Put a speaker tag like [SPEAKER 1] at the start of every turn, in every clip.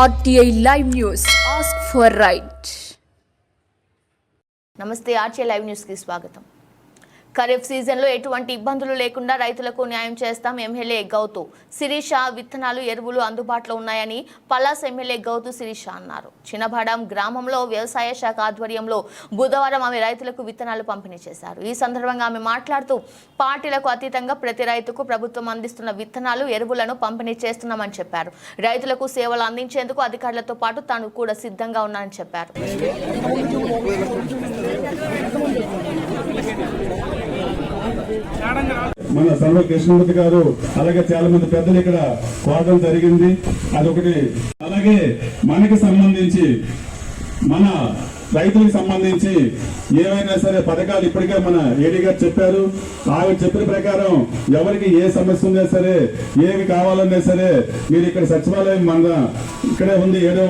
[SPEAKER 1] RTI Live News. Ask for right.
[SPEAKER 2] నమస్తే RTI Live News కి స్వాగతం. ఖరీఫ్ సీజన్లో ఎటువంటి ఇబ్బందులు లేకుండా రైతులకు న్యాయం చేస్తాం ఎమ్మెల్యే గౌతు శిరీష. విత్తనాలు ఎరువులు అందుబాటులో ఉన్నాయని పలాస్ ఎమ్మెల్యే గౌతు శిరీష అన్నారు. చిన్నబాడం గ్రామంలో వ్యవసాయ శాఖ ఆధ్వర్యంలో బుధవారం ఆమె రైతులకు విత్తనాలు పంపిణీ చేశారు. ఈ సందర్భంగా ఆమె మాట్లాడుతూ పార్టీలకు అతీతంగా ప్రతి రైతుకు ప్రభుత్వం అందిస్తున్న విత్తనాలు ఎరువులను పంపిణీ చేస్తున్నామని చెప్పారు. రైతులకు సేవలు అందించేందుకు అధికారులతో పాటు తాను కూడా సిద్ధంగా ఉన్నానని చెప్పారు.
[SPEAKER 3] మన సర్వ కృష్ణమూర్తి గారు అలాగే చాలా మంది పెద్దలు ఇక్కడ కోరడం జరిగింది. అదొకటి. అలాగే మనకి సంబంధించి మన రైతులకు సంబంధించి ఏవైనా సరే పథకాలు ఇప్పటికే మన ఏడీ గారు చెప్పారు. ఆవిడ చెప్పిన ప్రకారం ఎవరికి ఏ సమస్య ఉన్నా సరే ఏమి కావాలన్నా సరే మీరు ఇక్కడ సచివాలయం మన ఇక్కడే ఉంది.
[SPEAKER 4] 7వ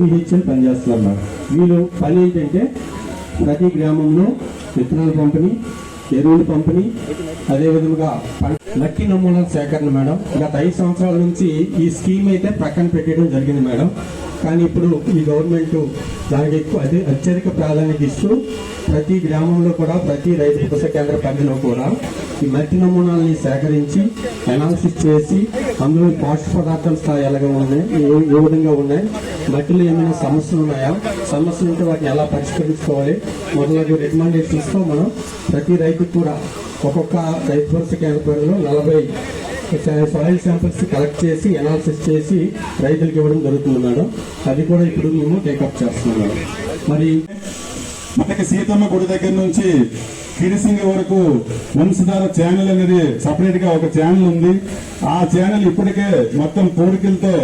[SPEAKER 4] విహెచ్ఎల్ పనిచేస్తున్నారు. వీళ్ళు పని ఏంటంటే ప్రతి గ్రామంలో విత్తనాల పంపిణీ, ఎరువుల పంపిణీ, అదేవిధంగా మట్టి నమూనాల సేకరణ. మేడం గత 5 సంవత్సరాల నుంచి ఈ స్కీమ్ అయితే ప్రక్కన పెట్టడం జరిగింది మేడం. కానీ ఇప్పుడు ఈ గవర్నమెంట్ దానికి అత్యధిక ప్రాధాన్యత ఇస్తూ ప్రతి గ్రామంలో కూడా ప్రతి రైతు భరోసా కేంద్ర పరిధిలో కూడా ఈ మట్టి నమూనాలని సేకరించి అనాలిసిస్ చేసి అందులో పోషక పదార్థాల స్థాయి ఎలాగా ఉన్నాయి, ఏ విధంగా ఉన్నాయి, మట్టిలో ఏమైనా సమస్యలు ఉన్నాయా, సమస్యలు ఉంటే వాటిని ఎలా పరిష్కరించుకోవాలి మొదలగు రికమెండేషన్స్తో మనం ప్రతి రైతుకు కూడా ఒక్కొక్క రైతు భరోసా కేంద్ర పరిధిలో 40 సాయిల్ శాంపిల్స్ కలెక్ట్ చేసి అనాలిసిస్ చేసి రైతులకు ఇవ్వడం జరుగుతుంది మేడం. అది కూడా ఇప్పుడు మేము టేకప్ చేస్తున్నాం. మరి
[SPEAKER 3] మనకి సీతమ్మ గుడి దగ్గర నుంచి కిరిసింగ వరకు వంశధార ఛానల్ అనేది సపరేట్ గా ఒక ఛానల్ ఉంది. ఆ ఛానల్ ఇప్పటికే మొత్తం కోడికలతో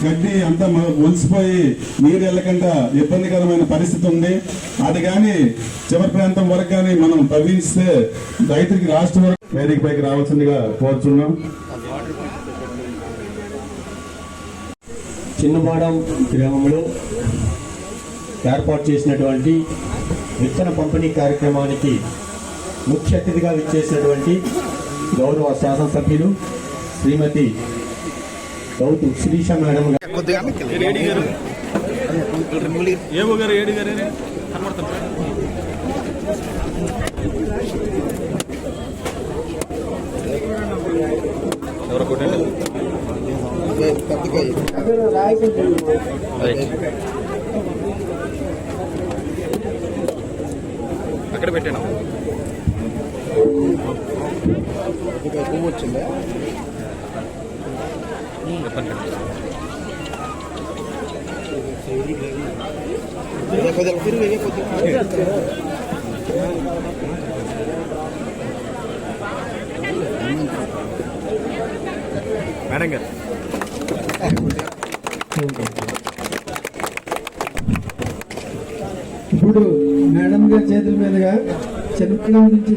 [SPEAKER 3] గడ్డి అంతా ఒలిసిపోయి నీరు వెళ్ళకుండా ఇబ్బందికరమైన పరిస్థితి ఉంది. అది కానీ చివరి ప్రాంతం వరకు కానీ మనం తవ్విస్తే రైతులకి లాస్ట్ వరకు వేదిక పైకి రావాల్సిందిగా కోరుచున్నాం.
[SPEAKER 4] చిన్నబాడం గ్రామంలో ఏర్పాటు చేసినటువంటి విత్తన పంపిణీ కార్యక్రమానికి ముఖ్య అతిథిగా విచ్చేసినటువంటి గౌరవ శాసనసభ్యులు శ్రీమతి గౌతు శిరీష మేడం
[SPEAKER 5] అక్కడ పెట్టాను. వచ్చిందా మేడం గారు
[SPEAKER 6] ఇప్పుడు మేడం గారి చేతుల మీదుగా చిన్నపిల్లల నుంచి